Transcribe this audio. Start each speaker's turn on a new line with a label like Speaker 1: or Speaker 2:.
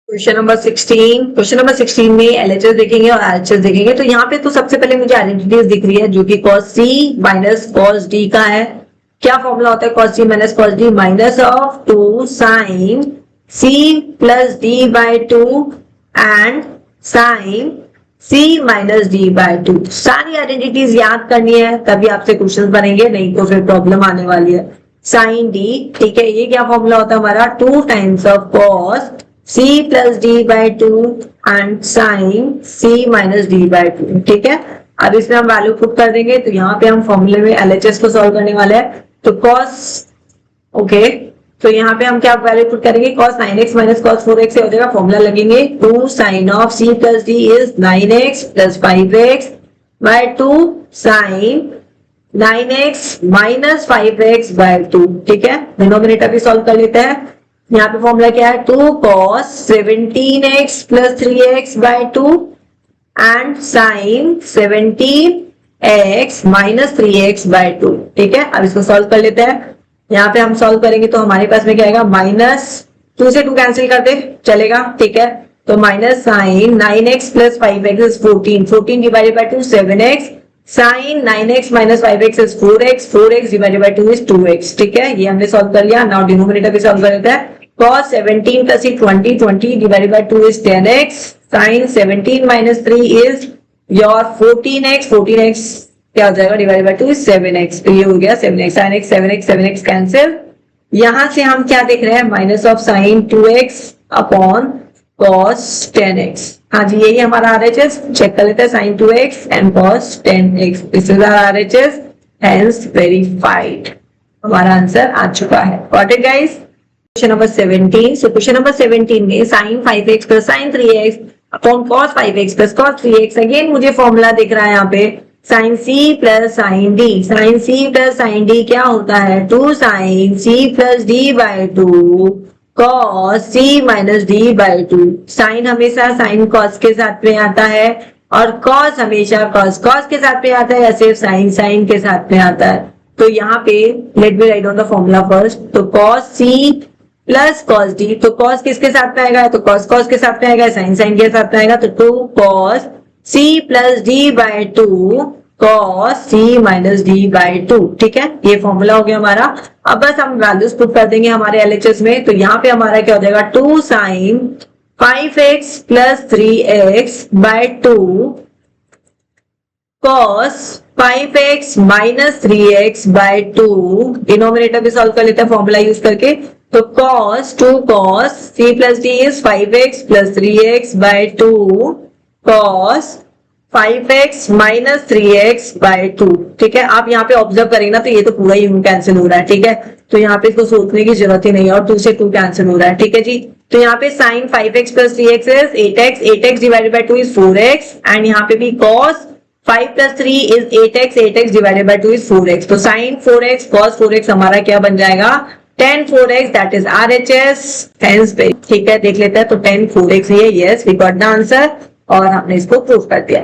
Speaker 1: Question number 16 में LHS देखेंगे और आरएचएस देखेंगे। तो यहाँ पे तो सबसे पहले मुझे आइडेंटिटीज दिख रही है जो कि cos c minus cos d का है। क्या फॉर्मूला होता है cos c minus cos d? Minus of 2 sin c plus d by 2 and sin c minus d by 2। सारी आइडेंटिटीज याद करनी है तभी आपसे क्वेश्चन बनेंगे, नहीं तो फिर प्रॉब्लम आने वाली है। sin d, ठीक है, ये क्या फॉर्मूला होता है हमारा? 2 times of cos c plus D by 2 and sine c minus D by 2। ठीक है, अब इसमें हम वैल्यू पुट कर देंगे। तो यहाँ पे हम फॉर्मूले में एलएचएस को सॉल्व करने वाले हैं। तो cos, ओके, तो यहाँ पे हम क्या वैल्यू पुट करेंगे? cos 9x minus cos 4x से हो जाएगा, फॉर्मूला लगेंगे 2 sine of c plus D is 9x plus 5x by 2 sine 9x minus 5x by 2। ठीक है, डिनोमिनेटर भी सॉल्व कर लेते हैं। यहाँ पे फॉर्मूला क्या है? 2 cos 17x plus 3x by 2 and sine 17x minus 3x by 2। ठीक है, अब इसको सॉल्व कर लेते हैं। यहाँ पे हम सॉल्व करेंगे तो हमारे पास में क्या आएगा? माइनस 2 से 2 कैंसिल कर दे, चलेगा। ठीक है, तो minus sine 9x plus 5x is 14 divided by 2 7x sine 9x minus 5x is 4x divided by 2 is 2x। ठीक है, ये हमने सॉल्व कर लिया। नाउ डिनोमिनेटर भी सॉल्व कर लेते हैं। cos 17 plus 20 divided by 2 is 10x sin 17 minus 3 is your 14x क्या हो जाएगा? Divided by 2 is 7x। तो ये हो गया 7x sin x 7x cancel. यहां से हम क्या देख रहे हैं? Minus of sine 2x upon cos 10x। हाँ जी, यही हमारा आरएचएस। चेक कर लेते हैं, sin 2x and cos 10x, this is our RHS, hence verified. हमारा आंसर आ चुका है। Got it guys? Question number 17। So question number 17 में sin 5x plus sin 3x upon cos 5x plus cos 3x। Again मुझे formula दिख रहा है यहाँ पे sin c plus sin d। sin c plus sin d क्या होता है? 2 sin c plus d by 2 cos c minus d by 2। sin हमेशा sin cos के साथ में आता है और cos हमेशा cos के साथ में आता है या सिर्फ sin के साथ में आता है। तो यहाँ पे let me write down the formula first. तो cos c plus cos d, तो cos किसके साथ में आएगा? तो cos के साथ में आएगा, sin के साथ में आएगा। तो 2 cos c plus d by 2 cos c minus d by 2। ठीक है, ये फॉर्मूला हो गया हमारा। अब बस हम वैल्यूज पुट कर देंगे हमारे एलएचएस में। तो यहाँ पे हमारा क्या हो जाएगा? 2 sin 5x plus 3x by 2 cos 5x minus 3x by 2। Denominator भी सॉल्व कर लेते हैं फॉर्मूला यूज करके। तो cos 2 cos c plus d is 5x plus 3x by 2 cos 5x minus 3x by 2। ठीक है, आप यहाँ पे ऑब्जर्व करेंगे ना तो ये तो पूरा ही कैंसिल हो रहा है। ठीक है, तो यहाँ पे इसको सोचने की जरूरत ही नहीं है और 2 से 2 कैंसिल हो रहा है। ठीक है जी, तो यहाँ पे sin 5x plus 3x is 8x divided by 2 is 4x and यहाँ पे भी cos 5 plus 3 is 8x divided by 2 is 4x। तो sin 4x cos 4x हमारा क्या बन जाएगा? tan 4x, that is RHS, hence. ठीक है, देख लेते हैं। तो tan 4x ही है। Yes, we got the answer और हमने इसको प्रूव कर दिया।